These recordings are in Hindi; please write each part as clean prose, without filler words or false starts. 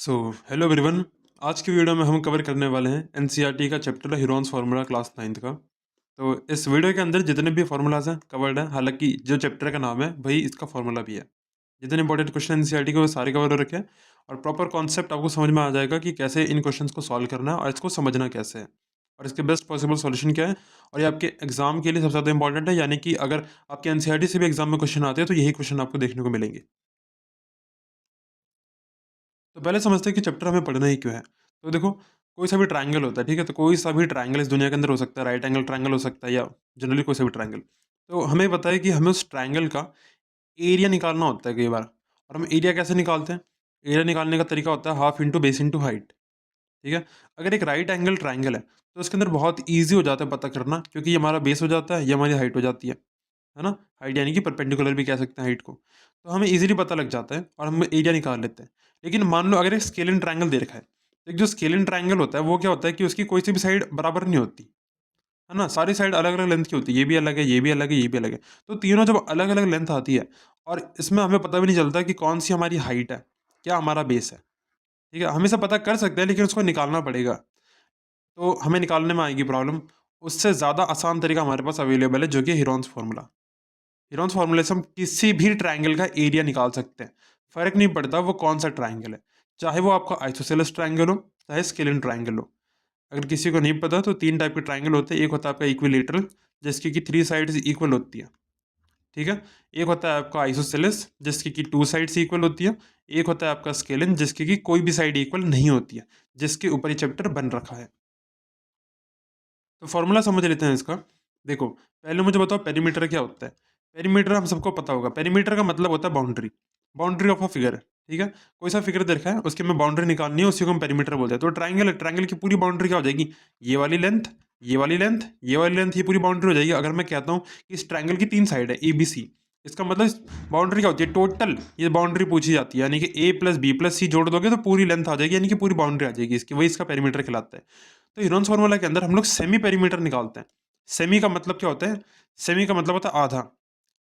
Hello everyone. आज की वीडियो में हम कवर करने वाले हैं एनसीईआरटी का चैप्टर है ह्यूरॉन्स फार्मूला क्लास 9th का। तो इस वीडियो के अंदर जितने भी फार्मूलाज हैं कवर्ड है, हालांकि जो चैप्टर का नाम है वही इसका फार्मूला भी है। जितने इंपॉर्टेंट क्वेश्चन एनसीईआरटी के वो सारे कवर हो रखे हैं और प्रॉपर कॉन्सेप्ट आपको समझ में आ जाएगा कि कैसे इन क्वेश्चंस को सॉल्व करना है और इसको समझना कैसे है और इसके बेस्ट पॉसिबल सॉल्यूशन क्या है। और ये आपके एग्जाम के लिए सबसे ज़्यादा इंपॉर्टेंट है, यानी कि अगर आपके एनसीईआरटी से भी एग्जाम में क्वेश्चन आते हैं तो यही क्वेश्चन आपको देखने को मिलेंगे। तो पहले समझते हैं कि चैप्टर हमें पढ़ना ही क्यों है। तो देखो, कोई सा भी ट्रायंगल होता है, ठीक है, तो कोई सा भी ट्रायंगल इस दुनिया के अंदर हो सकता है, राइट एंगल ट्रायंगल हो सकता है या जनरली कोई सा भी ट्रायंगल। तो हमें पता है कि हमें उस ट्रायंगल का एरिया निकालना होता है कई बार। और हम एरिया कैसे निकालते हैं? एरिया निकालने का तरीका होता है half into base into height. ठीक है, अगर एक राइट एंगल ट्रायंगल है तो उसके अंदर बहुत ईजी हो जाता है पता करना, क्योंकि ये हमारा बेस हो जाता है, ये हमारी हाइट हो जाती है ना। हाइट यानी कि परपेंडिकुलर भी कह सकते हैं हाइट को। तो हमें इजीली पता लग जाता है और हम एरिया निकाल लेते हैं। लेकिन मान लो अगर एक स्केलिन ट्रायंगल दे रखा है, तो एक जो स्केलिन ट्रायंगल होता है वो क्या होता है कि उसकी कोई सी भी साइड बराबर नहीं होती, है ना। सारी साइड अलग अलग लेंथ की होती है, ये भी अलग है, ये भी अलग है, ये भी अलग है। तो तीनों जब अलग अलग लेंथ आती है और इसमें हमें पता भी नहीं चलता कि कौन सी हमारी हाइट है, क्या हमारा बेस है। ठीक है, हमेशा पता कर सकते हैं लेकिन उसको निकालना पड़ेगा। तो हमें निकालने में आएगी प्रॉब्लम। उससे ज़्यादा आसान तरीका हमारे पास अवेलेबल है, जो कि हीरोन्स फार्मूला। हीरोन्स फार्मूले से हम किसी भी ट्रायंगल का एरिया निकाल सकते हैं। फर्क नहीं पड़ता वो कौन सा ट्रायंगल है, चाहे वो आपका आइसोसेलेस ट्रायंगल हो चाहे स्केलिन ट्रायंगल हो। अगर किसी को नहीं पता तो तीन टाइप के ट्रायंगल होते हैं। एक होता है आपका इक्विलेटरल, जिसकी कि थ्री साइड्स इक्वल होती है। ठीक है। एक होता है आपका आइसोसेलेस, जिसकी कि टू साइड्स इक्वल होती है। एक होता है आपका स्केलिन, जिसकी कि कोई भी साइड इक्वल नहीं होती है, जिसके ऊपर ये चैप्टर बन रखा है। तो फॉर्मूला समझ लेते हैं इसका। देखो, पहले मुझे बताओ पेरीमीटर क्या होता है। पेरीमीटर हम सबको पता होगा, पेरीमीटर का मतलब होता है boundary. Boundary of a figure. ठीक है, कोई सा फिगर देखा है, उसकी हमें बाउंड्री निकालनी है, उसी को हम पेरीमीटर बोलते हैं। तो ट्रायंगल है, ट्रायंगल की पूरी बाउंड्री क्या हो जाएगी? ये वाली लेंथ, ये वाली लेंथ, ये वाली लेंथ, ये पूरी बाउंड्री हो जाएगी। अगर मैं कहता हूँ कि इस ट्रायंगल की तीन साइड है ए बी सी, इसका मतलब बाउंड्री क्या होती है? टोटल ये बाउंड्री पूछी जाती है, यानी कि ए प्लस बी प्लस सी जोड़ दोगे तो पूरी लेंथ आ जाएगी, यानी कि पूरी बाउंड्री आ जाएगी इसकी, वही इसका पेरीमीटर कहलाता है। तो यूरोन्स फार्मूला के अंदर हम लोग सेमी पेरीमीटर निकालते हैं। सेमी का मतलब क्या होता है? सेमी का मतलब होता है आधा।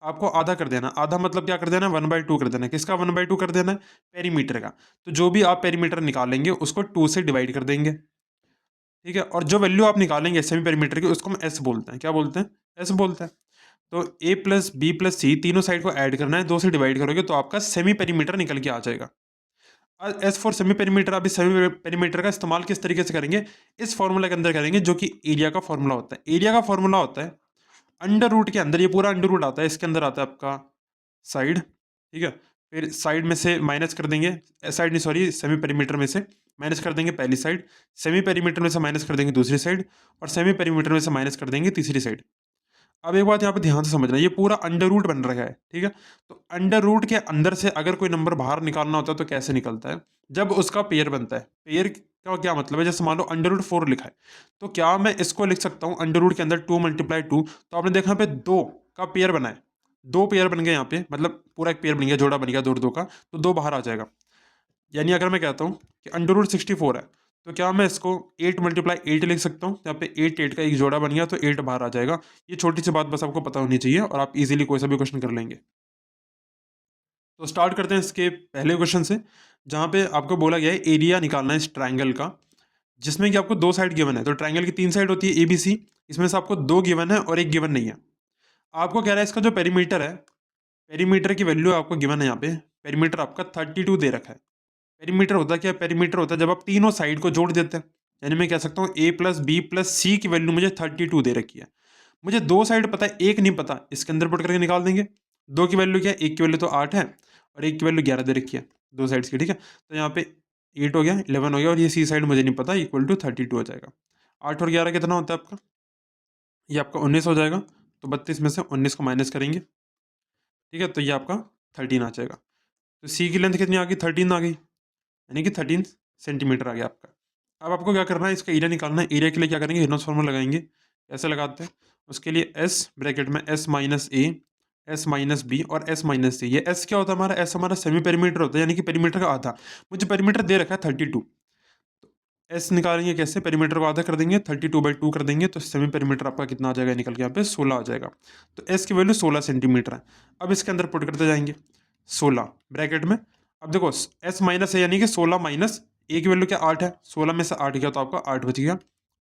आपको आधा कर देना। आधा मतलब क्या कर देना? 1/2 कर देना। किसका 1/2 कर देना है? पेरीमीटर का। तो जो भी आप पेरीमीटर निकालेंगे उसको 2 से डिवाइड कर देंगे। ठीक है, और जो वैल्यू आप निकालेंगे सेमी पेरीमीटर की उसको हम एस बोलते हैं। क्या बोलते हैं? एस बोलते हैं। तो ए प्लस बी प्लस सी तीनों साइड को ऐड करना है, 2 से डिवाइड करोगे तो आपका सेमी पेरीमीटर निकल के आ जाएगा। S for semi perimeter. आप इस सेमी पेरीमीटर का इस्तेमाल किस तरीके से करेंगे? इस फॉर्मूला के अंदर करेंगे, जो कि एरिया का फॉर्मूला होता है। एरिया का फॉर्मूला होता है अंडर रूट के अंदर, ये पूरा अंडर रूट आता है, इसके अंदर आता है आपका साइड। ठीक है, फिर साइड में से माइनस कर देंगे, साइड नहीं सॉरी, सेमी पेरीमीटर में से माइनस कर देंगे पहली साइड, सेमी पेरीमीटर में से माइनस कर देंगे दूसरी साइड, और सेमी पेरीमीटर में से माइनस कर देंगे तीसरी साइड। अब एक बात यहाँ पे ध्यान से समझना, ये पूरा अंडर रूट बन रखा है। ठीक है, तो अंडर रूट के अंदर से अगर कोई नंबर बाहर निकालना होता है तो कैसे निकलता है? जब उसका पेयर बनता है। पेयर का क्या मतलब है? जैसे मान लो अंडर रूट 4 लिखा है, तो क्या मैं इसको लिख सकता हूँ अंडर रूट के अंदर 2 × 2? तो आपने देखा यहाँ पे 2 का पेयर बना है, 2 पेयर बन गए यहाँ पे, मतलब पूरा एक पेयर बन गया, जोड़ा बन गया 2 और 2 का, तो 2 बाहर आ जाएगा। यानी अगर मैं कहता हूँ कि अंडर रूट 64 है, तो क्या मैं इसको 8 × 8 लिख सकता हूँ? यहाँ पे 8 8 का एक जोड़ा बन गया तो 8 बाहर आ जाएगा। ये छोटी सी बात बस आपको पता होनी चाहिए और आप इजीली कोई सा भी क्वेश्चन कर लेंगे। तो स्टार्ट करते हैं इसके पहले क्वेश्चन से, जहाँ पे आपको बोला गया है एरिया निकालना है इस ट्राइंगल का, जिसमें कि आपको दो साइड गिवन है। तो ट्राइंगल की तीन साइड होती है ए बी सी, इसमें से आपको दो गिवन है और एक गिवन नहीं है। आपको कह रहा है इसका जो पेरीमीटर है, पेरीमीटर की वैल्यू आपको गिवन है यहाँ पे। पेरीमीटर आपका 32 दे रखा है। पेरीमीटर होता क्या है? पेरीमीटर होता है जब आप तीनों साइड को जोड़ देते हैं। यानी मैं कह सकता हूँ ए प्लस बी प्लस सी की वैल्यू मुझे 32 दे रखी है। मुझे दो साइड पता है, एक नहीं पता, इसके अंदर पुट करके निकाल देंगे। दो की वैल्यू क्या है? एक की वैल्यू तो 8 है और एक की वैल्यू 11 दे रखी है, दो साइड्स की। ठीक है, तो यहाँ पे 8 हो गया, 11 हो गया, और ये सी साइड मुझे नहीं पता, इक्वल टू 32 हो जाएगा। 8 और 11 कितना होता है आपका? ये आपका 19 हो जाएगा। तो 32 में से 19 को माइनस करेंगे। ठीक है, तो ये आपका 13 आ जाएगा। तो सी की लेंथ कितनी आ गई? 13 आ गई, यानी कि 13 सेंटीमीटर आ गया आपका। अब आपको क्या करना है? इसका एरिया निकालना है। एरिया के लिए क्या करेंगे? हिरनोस फॉर्मूला लगाएंगे। कैसे लगाते हैं? उसके लिए एस ब्रैकेट में एस माइनस ए, एस माइनस बी और एस माइनस सी। ये एस क्या होता है हमारा? एस हमारा सेमी पेरीमीटर होता है, यानी कि पेरीमीटर का आधा। मुझे पेरीमीटर दे रखा है 32, तो एस निकालेंगे कैसे? पेरीमीटर को आधा कर देंगे, 32/2 कर देंगे, तो सेमी पेरीमीटर आपका कितना आ जाएगा निकल के? यहाँ पे 16 आ जाएगा। तो एस की वैल्यू 16 सेंटीमीटर है। अब इसके अंदर पुट करते जाएंगे 16 ब्रैकेट में। अब देखो एस माइनस है, यानी कि 16 माइनस ए की वैल्यू क्या 8 है, 16 में से 8 गया तो आपका 8 बच गया।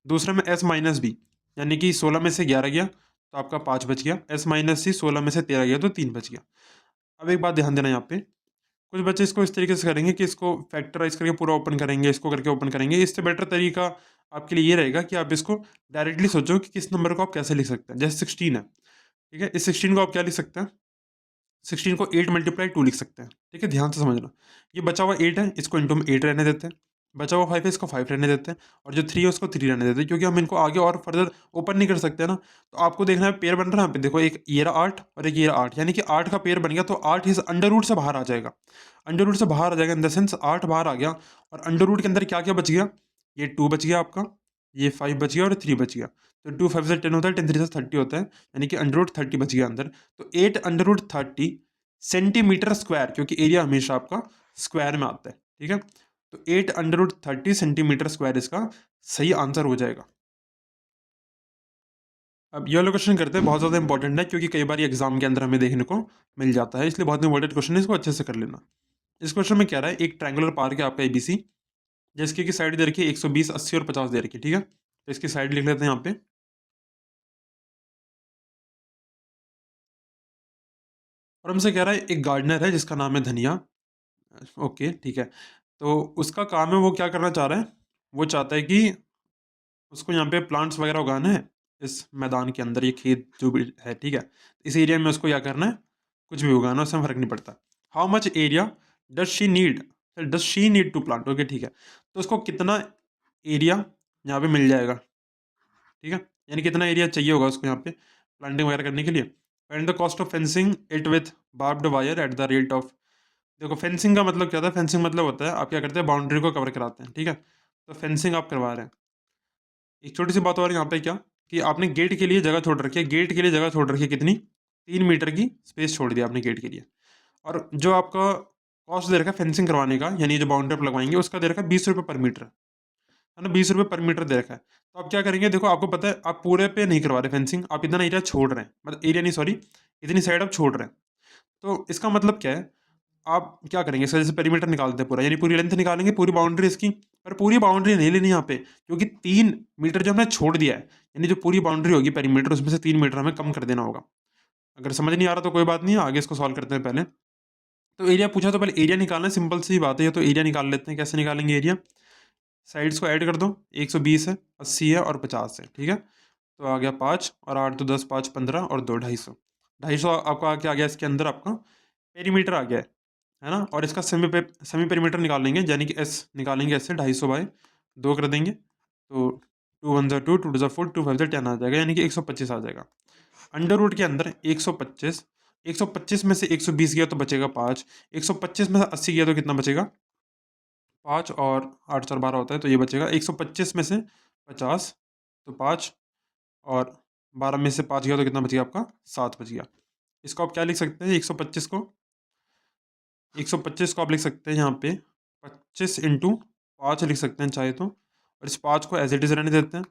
दूसरे में एस माइनस बी, यानी कि 16 में से 11 गया तो आपका 5 बच गया। एस माइनस सी, 16 में से 13 गया तो 3 बच गया। अब एक बात ध्यान देना, यहाँ पे कुछ बच्चे इसको इस तरीके से करेंगे कि इसको फैक्टराइज करके पूरा ओपन करेंगे, इसको करके ओपन करेंगे। इससे बेटर तरीका आपके लिए ये रहेगा कि आप इसको डायरेक्टली सोचो कि किस नंबर को आप कैसे लिख सकते हैं। जैसे 16 है, ठीक है, इस 16 को आप क्या लिख सकते हैं, 16 को 8 मल्टीप्लाई 2 लिख सकते हैं। ठीक है, ध्यान से समझना। ये बचा हुआ 8 है, इसको इंटू में 8 रहने देते हैं। बचा हुआ 5 है, इसको 5 रहने देते हैं। और जो 3 है उसको 3 रहने देते हैं, क्योंकि हम इनको आगे और फर्दर ओपन नहीं कर सकते ना। तो आपको देखना है पेयर बन रहा है यहाँ पे, देखो एक ये रहा 8 और एक ये रहा 8, यानी कि 8 का पेयर बन गया तो 8 इस अंडर रूट से बाहर आ जाएगा। अंडर रूट से बाहर आ जाएगा इन द सेंस 8 बाहर आ गया। और अंडर रूट के अंदर क्या क्या बच गया, ये 2 बच गया आपका, ये 5 बच गया और 3 बच गया। तो 2 5 से 10 होता है, 10 3 से 30 होता है, यानी कि अंडर रूट 30 बच गया अंदर। तो 8 अंडर रूट 30 सेंटीमीटर स्क्वायर, क्योंकि एरिया हमेशा आपका स्क्वायर में आता है। ठीक है, तो 8 अंडर रूट 30 सेंटीमीटर स्क्वायर इसका सही आंसर हो जाएगा। अब ये वाला क्वेश्चन करते हैं, बहुत ज़्यादा इंपॉर्टेंट है, क्योंकि कई बार एग्जाम के अंदर हमें देखने को मिल जाता है, इसलिए बहुत इंपॉर्टेंट क्वेश्चन है, इसको अच्छे से कर लेना। इस क्वेश्चन में क्या रहा है, एक ट्रायंगुलर पार्क है आपका एबीसी, जिसकी की साइड दे रखी है 120, 80 और 50 दे रखी है। ठीक है, तो इसकी साइड लिख लेते हैं यहाँ पे। और हमसे कह रहा है एक गार्डनर है जिसका नाम है धनिया। ओके, ठीक है। तो उसका काम है, वो क्या करना चाह रहा है, वो चाहता है कि उसको यहाँ पे प्लांट्स वगैरह उगाना है इस मैदान के अंदर, ये खेत जो भी है। ठीक है, इस एरिया में उसको क्या करना है, कुछ भी उगाना, उसमें फर्क नहीं पड़ता। How much area does she need to plant. Okay, ठीक है, तो उसको कितना एरिया यहाँ पे मिल जाएगा। ठीक है, यानी कितना एरिया चाहिए होगा उसको यहाँ पे प्लांटिंग वगैरह करने के लिए। And the cost of fencing it with barbed wire at the rate of. देखो फेंसिंग का मतलब क्या होता है, फेंसिंग मतलब होता है आप क्या करते हैं, बाउंड्री को कवर कराते हैं। ठीक है, तो फेंसिंग आप करवा रहे हैं। एक छोटी सी बात और यहाँ पे क्या, कि आपने गेट के लिए जगह छोड़ रखी है, गेट के लिए जगह छोड़ रखी है कितनी, 3 मीटर की स्पेस छोड़ दिया आपने गेट के लिए। और जो आपका कॉस्ट दे रखा है फेंसिंग करवाने का, यानी जो बाउंड्री आप लगवाएंगे उसका दे रखा है 20 रुपये पर मीटर, है ना, 20 रुपये पर मीटर दे रखा है। तो आप क्या करेंगे, देखो आपको पता है आप पूरे पे नहीं करवा रहे फेंसिंग, आप इतना एरिया छोड़ रहे हैं, मतलब एरिया नहीं सॉरी, इतनी साइड आप छोड़ रहे हैं। तो इसका मतलब क्या है, आप क्या करेंगे, इसका जैसे पेरीमीटर निकालते हैं पूरा, यानी पूरी लेंथ निकालेंगे, पूरी बाउंड्री इसकी। पर पूरी बाउंड्री नहीं लेनी यहाँ पे, क्योंकि 3 मीटर जो हमने छोड़ दिया है, यानी जो पूरी बाउंड्री होगी पेरीमीटर, उसमें से 3 मीटर हमें कम कर देना होगा। अगर समझ नहीं आ रहा तो कोई बात नहीं है, आगे इसको सॉल्व करते हैं पहले। तो एरिया पूछा तो पहले एरिया निकालना है, सिंपल सी बात है ये, तो एरिया निकाल लेते हैं। कैसे निकालेंगे एरिया, साइड्स को ऐड कर दो, 120 है, 80 है और 50 है। ठीक है, तो आ गया 5 और 8 तो 10, 5 15 और 2 250। 250 आपका क्या आ गया, इसके अंदर आपका पेरीमीटर आ गया है ना। और इसका सेमी पेरीमीटर निकालेंगे, यानी कि एस निकालेंगे, ऐसे 250/2 कर देंगे। तो 2 1 2, 2 2 4, 2 5 10 आ जाएगा, यानी कि 125 आ जाएगा। अंडर रूट के अंदर 125, 125 में से 120 गया तो बचेगा 5, 125 में से 80 गया तो कितना बचेगा, 5 और 8 4 12 होता है, तो ये बचेगा 125 में से 50, तो 5 और 12 में से 5 गया तो कितना बचेगा आपका, 7 बच गया। इसको आप क्या लिख सकते हैं, 125 को आप लिख सकते हैं यहाँ पे 25 × 5 लिख सकते हैं चाहे तो, और इस 5 को एज इट इज़ रहने देते हैं।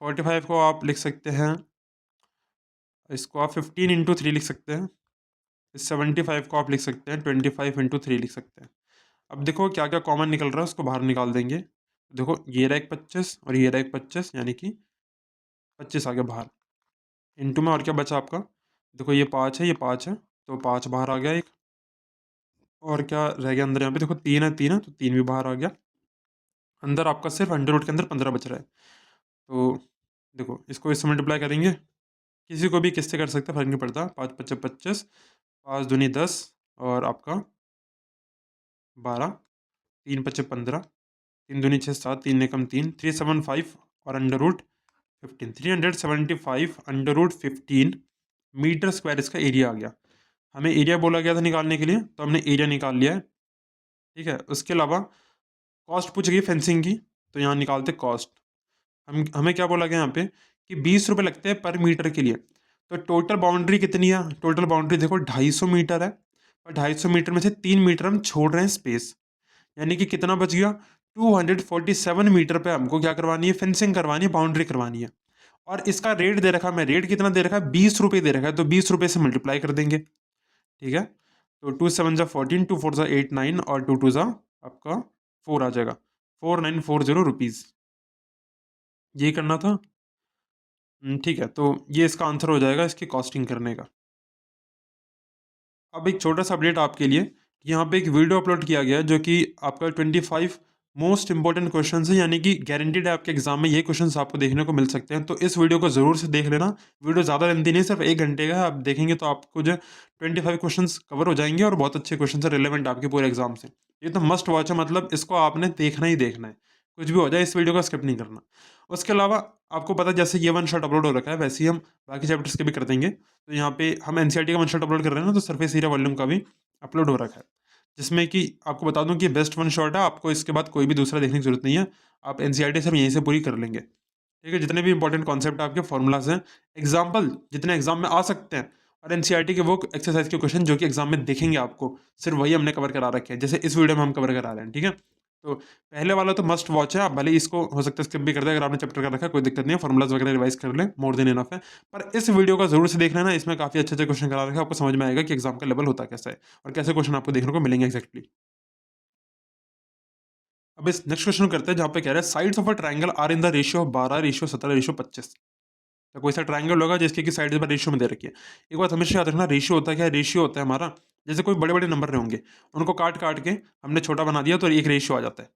45 को आप लिख सकते हैं, इसको आप 15 × 3 लिख सकते हैं। इस 75 को आप लिख सकते हैं 25 × 3 लिख सकते हैं। अब देखो क्या क्या कॉमन निकल रहा है, उसको बाहर निकाल देंगे। देखो ये रहा एक 25 और ये रहा एक 25, यानी कि 25 आ गया बाहर। इंटू में और क्या बचा आपका, देखो ये 5 है, ये 5 है, तो 5 बाहर आ गया एक। और क्या रह गया अंदर, यहाँ पे देखो 3 है, 3 है, तो 3 भी बाहर आ गया। अंदर आपका सिर्फ अंडर रूट के अंदर 15 बच रहा है। तो देखो इसको इससे मल्टीप्लाई करेंगे, किसी को भी किससे कर सकते हैं, फर्क नहीं पड़ता। 5 5 25, 5 दूनी 10 और आपका 12, 3 5 15, 3 दूनी 6 7, 3 ने कम 3, 375 और under root 15, 375 under root 15 metre square इसका एरिया आ गया। हमें एरिया बोला गया था निकालने के लिए, तो हमने एरिया निकाल लिया है। ठीक है, उसके अलावा कॉस्ट पूछ गई फेंसिंग की, तो यहाँ निकालते कॉस्ट। हमें क्या बोला गया यहाँ पे, कि 20 रुपये लगते हैं पर मीटर के लिए। तो टोटल बाउंड्री कितनी है, टोटल बाउंड्री देखो 250 मीटर है, और 250 मीटर में से 3 मीटर हम छोड़ रहे हैं स्पेस, यानी कि कितना बच गया, 247 मीटर पे हमको क्या करवानी है, फेंसिंग करवानी है, बाउंड्री करवानी है। और इसका रेट दे रखा है, मैं रेट कितना दे रखा है, 20 रुपये दे रखा है, तो 20 रुपये से मल्टीप्लाई कर देंगे। ठीक है, तो 2 7 ज़ा 14, 2 4 ज़ा 8 9 और 2 2 ज़ा आपका 4 आ जाएगा। ₹4940 ये करना था। ठीक है, तो ये इसका आंसर हो जाएगा इसकी कॉस्टिंग करने का। अब एक छोटा सा अपडेट आपके लिए, यहाँ पे एक वीडियो अपलोड किया गया है जो कि आपका 25 मोस्ट इंपॉर्टेंट क्वेश्चन है, यानी कि गारंटीड है आपके एग्जाम में ये क्वेश्चंस आपको देखने को मिल सकते हैं। तो इस वीडियो को जरूर से देख लेना। वीडियो ज़्यादा लेंथी नहीं, सिर्फ 1 घंटे का है। आप देखेंगे तो आपको जो 25 क्वेश्चन कवर हो जाएंगे और बहुत अच्छे क्वेश्चन है, रिलेवेंट आपके पूरे एग्जाम से। ये तो मस्ट वॉच है, मतलब इसको आपने देखना ही देखना है, कुछ भी हो जाए इस वीडियो को स्किप नहीं करना। उसके अलावा आपको पता है जैसे ये वन शॉट अपलोड हो रखा है, वैसे ही हम बाकी चैप्टर्स के भी कर देंगे। तो यहाँ पे हम एनसीईआरटी का वन शॉट अपलोड कर रहे हैं ना, तो सरफेस एरिया वॉल्यूम का भी अपलोड हो रखा है, जिसमें कि आपको बता दूं कि बेस्ट वन शॉट है। आपको इसके बाद कोई भी दूसरा देखने की जरूरत नहीं है, आप एनसीईआरटी सब यहीं से पूरी कर लेंगे। ठीक है, जितने भी इंपॉर्टेंट कॉन्सेप्ट आपके फॉर्मूलाज हैं, एग्जाम्पल जितने एग्जाम में आ सकते हैं, और एनसीईआरटी के वो एक्सरसाइज के क्वेश्चन जो कि एग्जाम में देखेंगे आपको, सिर्फ वही हमने कवर करा रखे हैं, जैसे इस वीडियो में हम कवर करा रहे हैं। ठीक है, तो पहले वाला तो मस्ट वॉच है, आप भले ही इसको हो सकता है स्किप भी कर दे, अगर आपने चैप्टर कर रखा है कोई दिक्कत नहीं है, फॉर्मुलाज वगैरह रिवाइज कर लें, मोर देन इनफ है। पर इस वीडियो का जरूर से देख लेना, इसमें काफी अच्छे अच्छे क्वेश्चन करा रखे हैं, आपको समझ में आएगा कि एग्जाम का लेवल होता कैसा है और कैसे क्वेश्चन आपको देखने को मिलेंगे एक्जैक्टली। अब इस नेक्स्ट क्वेश्चन करते हैं, जहाँ पे कह रहा है sides of a triangle are in the ratio 12:17:25। तो कोई सा ट्रायंगल होगा जिसकी की साइड पर रेशियो में दे रखी है। एक बात हमेशा याद रखना, रेशियो होता है क्या, रेशियो होता है हमारा, जैसे कोई बड़े बड़े नंबर रहे होंगे, उनको काट काट के हमने छोटा बना दिया तो एक रेशियो आ जाता है,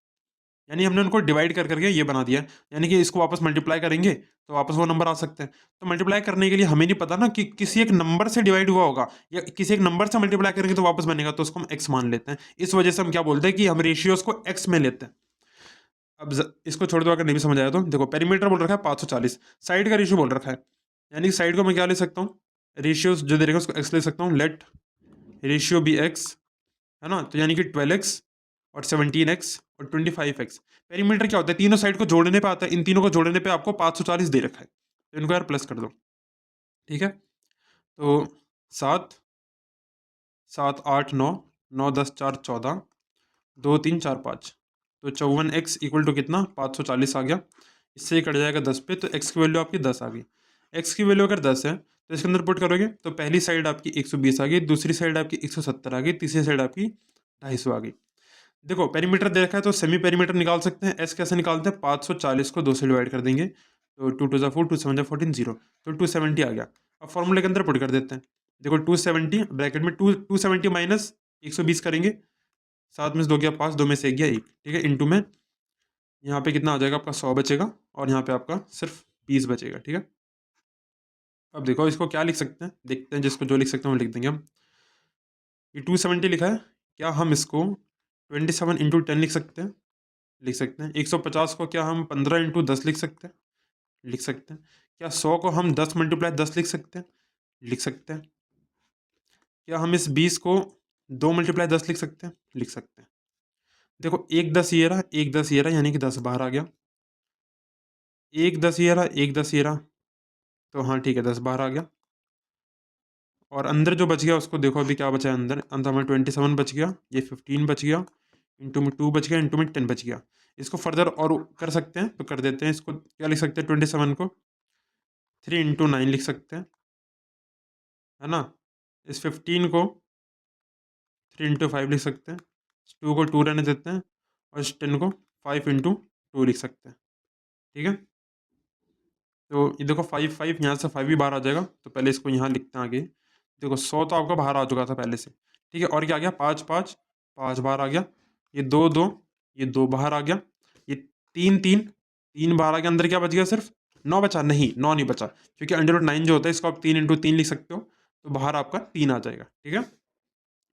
यानी हमने उनको डिवाइड कर करके ये बना दिया है। यानी कि इसको वापस मल्टीप्लाई करेंगे तो वापस वो नंबर आ सकते हैं। तो मल्टीप्लाई करने के लिए हमें नहीं पता ना कि किसी एक नंबर से डिवाइड हुआ होगा या किसी एक नंबर से मल्टीप्लाई करेंगे तो वापस बनेगा, तो उसको हम एक्स मान लेते हैं। इस वजह से हम क्या बोलते हैं कि हम रेशियोज को एक्स में लेते हैं। अब इसको छोड़ दो, अगर नहीं भी समझ आया तो देखो, पेरीमीटर बोल रखा है 540, साइड का रेशियो बोल रखा है, यानी साइड को मैं क्या ले सकता हूँ, रेशियोज जो दे रखा है उसको एक्स ले सकता हूँ। लेट रेशियो बी एक्स, है ना, तो यानी कि 12x और 17x और 25x। पेरीमीटर क्या होता है, तीनों साइड को जोड़ने पे आता है, इन तीनों को जोड़ने पे आपको 540 दे रखा है, तो इनको यार प्लस कर दो। ठीक है, तो 7 7 8 9 9 10 4 14 2 3 4 5, तो 54x इक्वल टू कितना 540 आ गया। इससे कट जाएगा 10 पे, तो x की वैल्यू आपकी 10 आ गई। x की वैल्यू अगर 10 है तो इसके अंदर पुट करोगे तो पहली साइड आपकी 120 आ गई, दूसरी साइड आपकी 170 आ गई, तीसरी साइड आपकी 250 आ गई। देखो पेरीमीटर दे रखा है तो सेमी पेरीमीटर निकाल सकते हैं। एस कैसे निकालते हैं, 540 को 2 से डिवाइड कर देंगे, तो 2 2 4 2 7 14 0, तो 270 आ गया। अब फॉर्मूले के अंदर पुट कर देते हैं। देखो 270 ब्रैकेट में 270 माइनस 120 करेंगे, 7 में से 2 गया 5, 2 में से 1 गया 1। ठीक है, इंटू में यहाँ पे कितना आ जाएगा आपका 100 बचेगा, और यहाँ पे आपका सिर्फ 20 बचेगा। ठीक है, अब देखो इसको क्या लिख सकते हैं, देखते हैं, जिसको जो लिख सकते हैं वो लिख देंगे हम। ये 270 लिखा है, क्या हम इसको 27 इंटू 10 लिख सकते हैं, लिख सकते हैं। 150 को क्या हम 15 इंटू 10 लिख सकते हैं, लिख सकते हैं। क्या 100 को हम 10 मल्टीप्लाई 10 लिख सकते हैं, लिख सकते हैं। क्या हम इस 20 को 2 मल्टीप्लाई 10 लिख सकते हैं, लिख सकते हैं। देखो 1 10 ये रहा, 1 10 ये रहा, यानी कि 10 बाहर आ गया। 1 10 ये रहा, 1 10 ये रहा, तो हाँ ठीक है 10 बाहर आ गया। और अंदर जो बच गया उसको देखो अभी क्या बचा है अंदर, अंदर में 27 बच गया, ये 15 बच गया, इंटू में 2 बच गया, इंटू में 10 बच गया। इसको फर्दर और कर सकते हैं, तो कर देते हैं। इसको क्या लिख सकते हैं, 27 को 3 इंटू 9 लिख सकते हैं, है ना। इस 15 को 3 इंटू 5 लिख सकते हैं, 2 को 2 रहने देते हैं, और इस 10 को 5 इंटू 2 लिख सकते हैं। ठीक है, तो ये देखो 5 5 यहाँ से 5 भी बाहर आ जाएगा, तो पहले इसको यहाँ लिखते हैं आगे। देखो 100 तो आपका बाहर आ चुका था पहले से। ठीक है, और क्या आ गया, 5 5 5 बाहर आ गया, ये 2 2, ये 2 बाहर आ गया, ये 3 3 3 बाहर आ गया। अंदर क्या बच गया, सिर्फ 9 बचा, नहीं 9 नहीं बचा, क्योंकि अंडर 9 जो होता है इसको आप 3 इंटू 3 लिख सकते हो, तो बाहर आपका 3 आ जाएगा। ठीक है,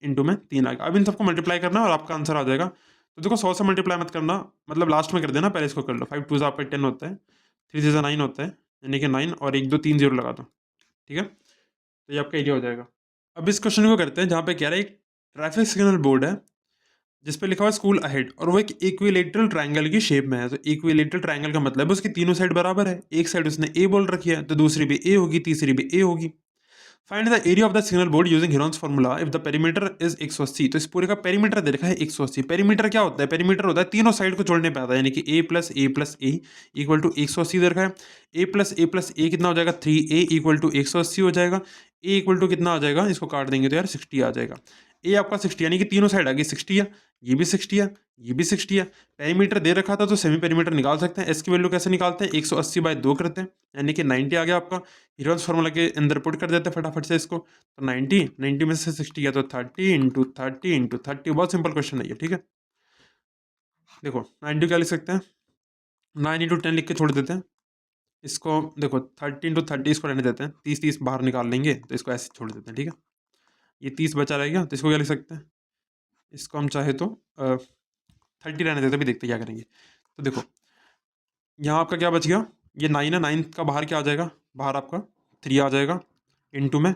इंटू में 3 आ गया। अब इन सबको मल्टीप्लाई करना है और आपका आंसर आ जाएगा। तो देखो 100 से मल्टीप्लाई मत करना, मतलब लास्ट में कर देना, पहले इसको कर लो। 5 2 आपका 10 होता है, 3 6 9 होता है, यानी कि 9, और 1 2 3 0 लगा दो। ठीक है, तो ये आपका एरिया हो जाएगा। अब इस क्वेश्चन को करते हैं, जहाँ पे कह रहा है एक ट्रैफिक सिग्नल बोर्ड है जिस पे लिखा हुआ है स्कूल अहेड, और वो एक इक्विलेटरल ट्रायंगल की शेप में है। तो इक्विलेटरल ट्रायंगल का मतलब है उसकी तीनों साइड बराबर है, एक साइड उसने ए बोल रखी है, तो दूसरी भी ए होगी, तीसरी भी ए होगी। Find the area of the signal board using Heron's formula if the perimeter is 180। तो इस पूरे का पेरीमीटर दे रखा है 180। पेरीमीटर क्या होता है, पेरीमीटर होता है तीनों साइड को जोड़ने पे आता है, यानी कि a+a+a इक्वल टू 180 दे रखा है। a+a+a कितना हो जाएगा, 3a इक्वल टू 180 हो जाएगा। a इक्वल टू कितना आ जाएगा, इसको काट देंगे तो यार 60 आ जाएगा। ए आपका 60 यानी कि तीनों साइड आ गई 60 है, ये भी 60 है, ये भी 60 है। पेरीमीटर दे रखा था तो सेमी पेरीमीटर निकाल सकते हैं। एस की वैल्यू कैसे निकालते हैं, 180/2 करते हैं, यानी कि 90 आ गया आपका। हीरोल्स फार्मूला के अंदर पुट कर देते हैं फटाफट से इसको। तो 90 में से 60 गया तो 30 × 30 × 30, बहुत सिंपल क्वेश्चन है ये, ठीक है। देखो 90 क्या लिख सकते हैं, 9 × 10 लिख के छोड़ देते हैं इसको। देखो 30 × 30 इसको रहने देते हैं, 30 बाहर निकाल लेंगे तो इसको ऐसे छोड़ देते हैं, ठीक है। ये 30 बचा रहेगा तो इसको क्या लिख सकते हैं, इसको हम चाहे तो 30 रहने देते, भी देखते क्या करेंगे। तो देखो यहाँ आपका क्या बच गया, ये 9 है, 9 का बाहर क्या आ जाएगा, बाहर आपका 3 आ जाएगा इनटू में,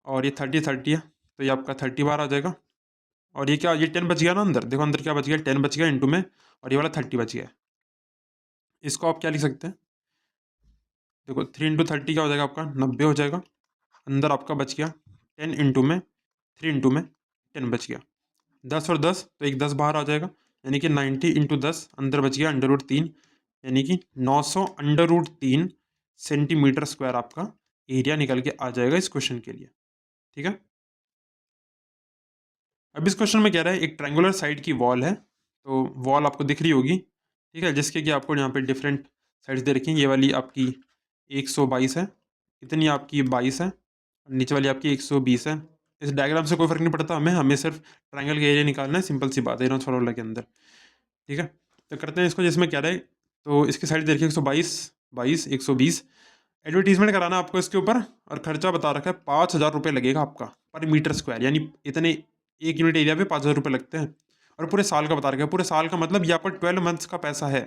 और ये 30 है तो ये आपका 30 बाहर आ जाएगा। और ये क्या, ये 10 बच गया ना अंदर, देखो अंदर क्या बच गया, 10 बच गया इनटू में, और ये वाला 30 बच गया। इसको आप क्या लिख सकते हैं, देखो 3 × 30 क्या हो जाएगा आपका, 90 हो जाएगा। अंदर आपका बच गया 10 इनटू में 3 इनटू में 10 बच गया। 10 और 10 तो एक 10 बाहर आ जाएगा, यानी कि 90 × 10, अंदर बच गया √3, यानी कि 900 √3 सेंटीमीटर स्क्वायर आपका एरिया निकल के आ जाएगा इस क्वेश्चन के लिए, ठीक है। अब इस क्वेश्चन में कह रहा है एक ट्रायंगुलर साइड की वॉल है, तो वॉल आपको दिख रही होगी, ठीक है, जिसके कि आपको यहाँ पे डिफरेंट साइड्स दे रखी हैं। ये वाली आपकी 122 है, इतनी आपकी 22 है, नीचे वाली आपकी 120 है। इस डायग्राम से कोई फर्क नहीं पड़ता हमें, सिर्फ ट्रायंगल का एरिया निकालना है, सिंपल सी बात है रेनॉल्ड्स फार्मूला के अंदर, ठीक है। तो करते हैं इसको, जिसमें क्या रहे, तो इसकी साइड देखिए 122, 120। एडवर्टीजमेंट कराना आपको इसके ऊपर, और खर्चा बता रखा है 5,000 रुपये लगेगा आपका पर मीटर स्क्वायर, यानी इतने 1 यूनिट एरिया पे 5,000 रुपये लगते हैं। और पूरे साल का बता रखा है, पूरे साल का मतलब ये आपका 12 मंथ्स का पैसा है,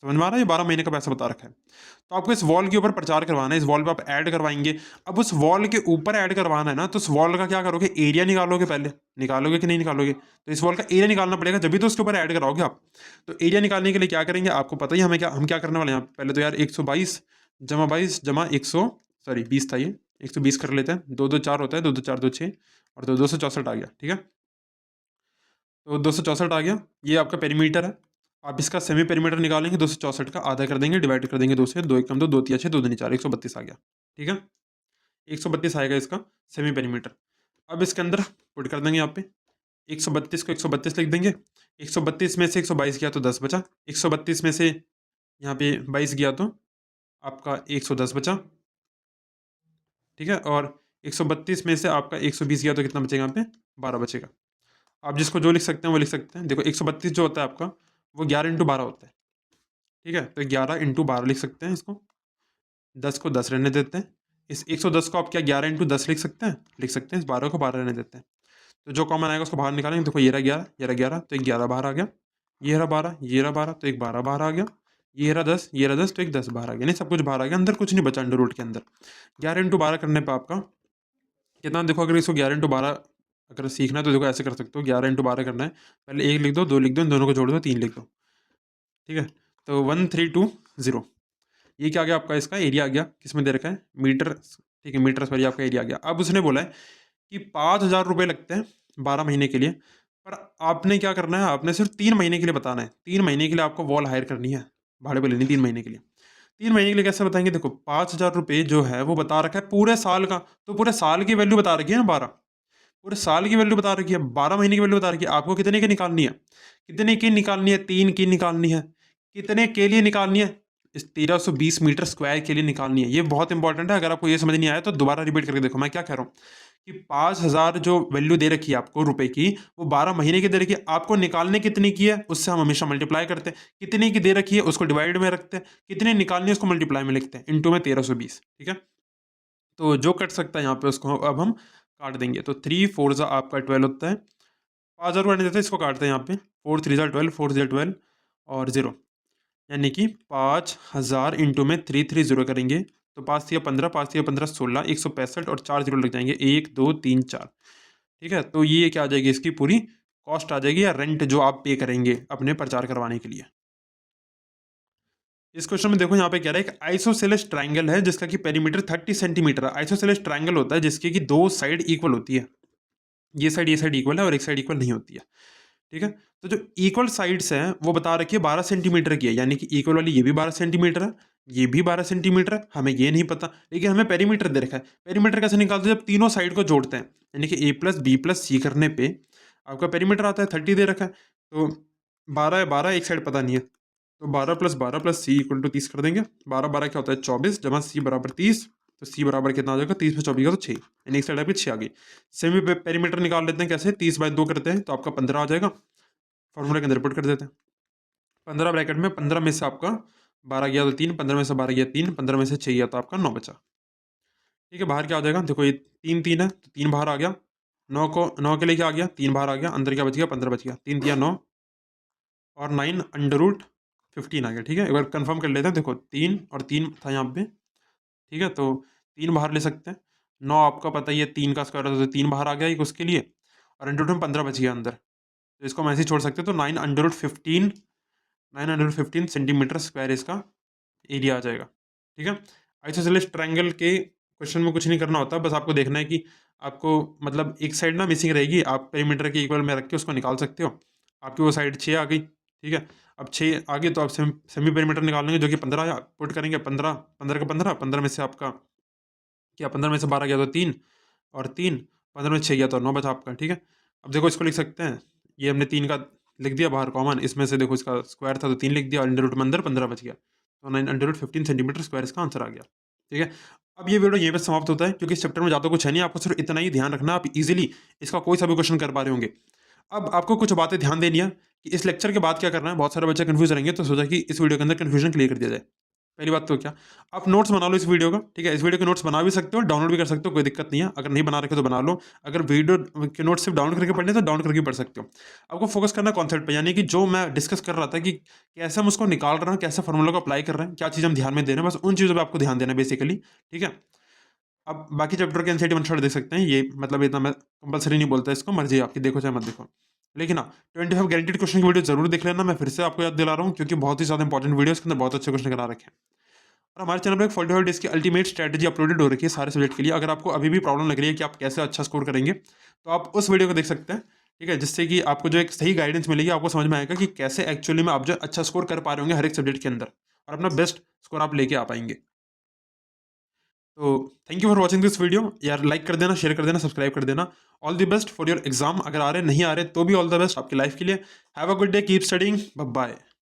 समझ में आ रहा है, ये 12 महीने का पैसा बता रखा है। तो आपको इस वॉल के ऊपर प्रचार करवाना है, इस वॉल पे आप ऐड करवाएंगे। अब उस वॉल के ऊपर ऐड करवाना है ना, तो उस वॉल का क्या करोगे, एरिया निकालोगे, पहले निकालोगे कि नहीं निकालोगे, तो इस वॉल का एरिया निकालना पड़ेगा, जब भी तो उसके ऊपर ऐड कराओगे आप। तो एरिया निकालने के लिए क्या करेंगे, आपको पता ही हमें क्या, हम क्या करने वाले हैं, पहले तो यार 122 जमा 22 जमा 100, सॉरी 20 था ये, 120 कर लेते हैं, 2 2 4 होता है, 2 2 4 2 6, और 2 264 आ गया, ठीक है। तो 264 आ गया, ये आपका पेरीमीटर है। आप इसका सेमी पेरीमीटर निकालेंगे, 264 का आधा कर देंगे, डिवाइड कर देंगे 2 से, 2 1 कम 2, 2 3 6, 2 2 4, 132 आ गया, ठीक है। 132 आएगा इसका सेमी पेरीमीटर। अब इसके अंदर पुट कर देंगे यहाँ पे, 132 को 132 लिख देंगे, 132 में से 122 गया तो 10 बचा, 132 में से यहाँ पे 22 गया तो आपका 110 बचा, ठीक है। और 132 में से आपका 120 गया तो कितना बचेगा, यहाँ पे 12 बचेगा। आप जिसको जो लिख सकते हैं वो लिख सकते हैं। देखो 132 जो होता है आपका, वो 11 × 12 होता है, ठीक है। तो 11 × 12 लिख सकते हैं इसको, 10 को 10 रहने देते हैं। इस 110 को आप क्या 11 × 10 लिख सकते हैं, लिख सकते हैं। इस 12 को 12 रहने देते हैं। तो जो कॉमन आएगा उसको बाहर निकालेंगे। देखो ये रहा 11, ये रहा 11, तो एक 11 बाहर आ गया, ये रहा 12, ये रहा 12, तो एक 12 बाहर आ गया, ये रहा 10, ये रहा 10, तो एक 10 बाहर आ गया, नहीं सब कुछ बाहर आ गया, अंदर कुछ नहीं बचा अंडर रूट के अंदर। 11 × 12 करने पर आपका कितना, देखो अगर इसको 11 × 12 अगर सीखना है तो देखो ऐसे कर सकते हो, 11 × 12 करना है, पहले 1 लिख दो, 2 लिख दो, इन दोनों को जोड़ दो, 3 लिख दो, ठीक है। तो 1320, ये क्या आ गया आपका, इसका एरिया आ गया, किसमें दे रखा है, मीटर, ठीक है, मीटर पर आपका एरिया आ गया। अब उसने बोला है कि 5,000 रुपये लगते हैं 12 महीने के लिए, पर आपने क्या करना है, आपने सिर्फ 3 महीने के लिए बताना है। 3 महीने के लिए आपको वॉल हायर करनी है, भाड़े पर लेनी 3 महीने के लिए। 3 महीने के लिए कैसे बताएंगे, देखो 5,000 रुपये जो है वो बता रखा है पूरे साल का, तो पूरे साल की वैल्यू बता रखी है ना 12, पूरे साल की वैल्यू बता रखी है, 12 महीने की वैल्यू बता रखी है। आपको कितने की निकालनी है, कितने की निकालनी है, 3 की निकालनी है। कितने के लिए निकालनी है, इस 1320 मीटर स्क्वायर के लिए निकालनी है। ये बहुत इंपॉर्टेंट है, अगर आपको ये समझ नहीं आया तो दोबारा रिपीट करके देखो मैं क्या कह रहा हूँ, कि 5,000 जो वैल्यू दे रखी है आपको रुपए की, वो 12 महीने की दे रखी है, आपको निकालने कितनी की है उससे हम हमेशा मल्टीप्लाई करते हैं। कितनी की दे रखी है उसको डिवाइड में रखते हैं, कितनी निकालनी है उसको मल्टीप्लाई में लिखते हैं, इनटू में 1320, ठीक है। तो जो कट सकता है यहाँ पे उसको अब हम काट देंगे। तो 3 4 जा आपका 12 होता है, 5,000 रुपये देते हैं, इसको काटते हैं यहाँ पे, 4 3 जा 12, 4 जा 12 और 0, यानी कि 5,000 इंटू में 330 करेंगे तो 5 या 15, 5 या 15 16, 165 और 4 जीरो लग जाएंगे, 1 2 3 4, ठीक है। तो ये क्या आ जाएगी, इसकी पूरी कॉस्ट आ जाएगी, या रेंट जो आप पे करेंगे अपने प्रचार करवाने के लिए। इस क्वेश्चन में देखो यहाँ पे कह रहा है एक आइसोसेलेस ट्रायंगल है जिसका कि पेरीमीटर 30 सेंटीमीटर है। आइसोसेलेस ट्रायंगल होता है जिसकी कि 2 साइड इक्वल होती है, ये साइड इक्वल है और एक साइड इक्वल नहीं होती है, ठीक है। तो जो इक्वल साइड्स हैं वो बता रखी है 12 सेंटीमीटर की है, यानी कि इक्वल वाली ये भी 12 सेंटीमीटर है, ये भी 12 सेंटीमीटर है, हमें ये नहीं पता, लेकिन हमें पेरीमीटर दे रखा है। पेरीमीटर कैसे निकालते हैं? जब तीनों साइड को जोड़ते हैं, यानी कि a+b+c करने पे आपका पेरीमीटर आता है 30 दे रखा है। तो 12 है, 12 एक साइड पता नहीं है, तो 12+12+c = 30 कर देंगे। 12 क्या होता है 24 जमा c बराबर 30, तो c बराबर कितना आ जाएगा 30 में 24 का तो 6, यानी एक साइड आपकी 6 आ गई। सेमी पेरीमीटर निकाल लेते हैं कैसे, 30/2 करते हैं तो आपका 15 आ जाएगा, फॉर्मूला के अंदर पुट कर देते हैं। 15 ब्रैकेट में 15 में से आपका 12 गया तो 3, 15 में से 12 गया 3, 15 में से 6 गया तो आपका 9 बचा। ठीक है, बाहर क्या आ जाएगा, देखो ये 3 3 है तो 3 बाहर आ गया, 9 के लिए क्या आ गया 3 बाहर आ गया, अंदर क्या बच गया 15 बच गया, 3 3 9 और 9 √15 आ गया। ठीक है, एक बार कंफर्म कर लेते हैं, देखो 3 और 3 था यहाँ पे। ठीक है, तो 3 बाहर ले सकते हैं, 9 आपका पता ही है 3 का स्क्वायर होता है तो 3 बाहर आ गया एक उसके लिए, और अंडर रूट में 15 बच गया अंदर, तो इसको हम ऐसे ही छोड़ सकते हैं। तो 915 सेंटीमीटर स्क्वायर इसका एरिया आ जाएगा। ठीक है, आइसोसेलेस ट्रायंगल के क्वेश्चन में कुछ नहीं करना होता, बस आपको देखना है कि आपको मतलब एक साइड ना मिसिंग रहेगी, आप पेरीमीटर के इक्वल में रख के उसको निकाल सकते हो। आपकी वो साइड 6 आ गई। ठीक है, अब 6 आ गई तो आप सेमी पेरीमीटर निकाल लेंगे जो कि 15 आया, पुट करेंगे 15, 15 का 15, 15 में से आपका क्या 15 में से 12 गया तो 3 और 3, 15 में 6 गया तो 9 बचा आपका। ठीक है, अब देखो इसको लिख सकते हैं, ये हमने 3 का लिख दिया बाहर कॉमन, इसमें से देखो इसका स्क्वायर था तो 3 लिख दिया और अंडर रूट में अंदर 15 बच गया, तो 9 √15 सेंटीमीटर स्क्वायर इसका आंसर आ गया। ठीक है, अब ये वीडियो यहीं पे समाप्त होता है क्योंकि इस चैप्टर में ज़्यादा कुछ है नहीं, आपको सिर्फ इतना ही ध्यान रखना, आप इजीली इसका कोई सा भी क्वेश्चन कर पा रहे होंगे। अब आपको कुछ बातें ध्यान देनी है कि इस लेक्चर के बाद क्या करना है, बहुत सारे बच्चे कंफ्यूज रहेंगे, तो सोचा कि इस वीडियो के अंदर कंफ्यूजन क्लियर कर दिया जाए। पहली बात तो क्या, आप नोट्स बना लो इस वीडियो का। ठीक है, इस वीडियो के नोट्स बना भी सकते हो, डाउनलोड भी कर सकते हो, कोई दिक्कत नहीं है। अगर नहीं बना रखे तो बना लो, अगर वीडियो के नोट्स सिर्फ डाउनलोड करके पढ़ने तो डाउनलोड करके पढ़ सकते हो। आपको फोकस करना कॉन्सेप्ट पे, यानी कि जो मैं डिस्कस कर रहा था कि कैसे हम उसको निकाल रहे हैं, कैसे फॉर्मूला को अप्लाई कर रहे हैं, क्या चीज़ हम ध्यान में दे रहे हैं, बस उन चीज़ों पर आपको ध्यान देना है बेसिकली। ठीक है, अब बाकी चैप्टर के एनसीईआरटी वन शॉट देख सकते हैं, ये मतलब इतना मैं कंपलसरी नहीं बोलता, इसको मर्जी है आपकी, देखो चाहे मत देखो। लेकिन हाँ, 25 गारंटेड क्वेश्चन की वीडियो जरूर देख लेना, मैं फिर से आपको याद दिला रहा हूँ क्योंकि बहुत ही ज़्यादा इंपॉर्टेंट वीडियो, इसके अंदर बहुत अच्छे क्वेश्चन करा रखे हैं। और हमारे चैनल पर एक 45 डेज की अल्टीमेट स्ट्रैटेजी अपलोडेड हो रखी है सारे सब्जेक्ट के लिए। अगर आपको अभी भी प्रॉब्लम लग रही है कि आप कैसे अच्छा स्कोर करेंगे तो आप उस वीडियो को देख सकते हैं। ठीक है, जिससे कि आपको जो एक सही गाइडेंस मिलेगी, आपको समझ में आएगा कि कैसे एक्चुअली में आप जो अच्छा स्कोर कर पा रहे होंगे हर एक सब्जेक्ट के अंदर, और अपना बेस्ट स्कोर आप लेके आ पाएंगे। तो thank you for watching this video यार, लाइक कर देना, शेयर कर देना, सब्सक्राइब कर देना। All the best for your exam, अगर आ रहे नहीं आ रहे तो भी ऑल द बेस्ट आपकी लाइफ के लिए। Have a good day, keep studying, bye bye.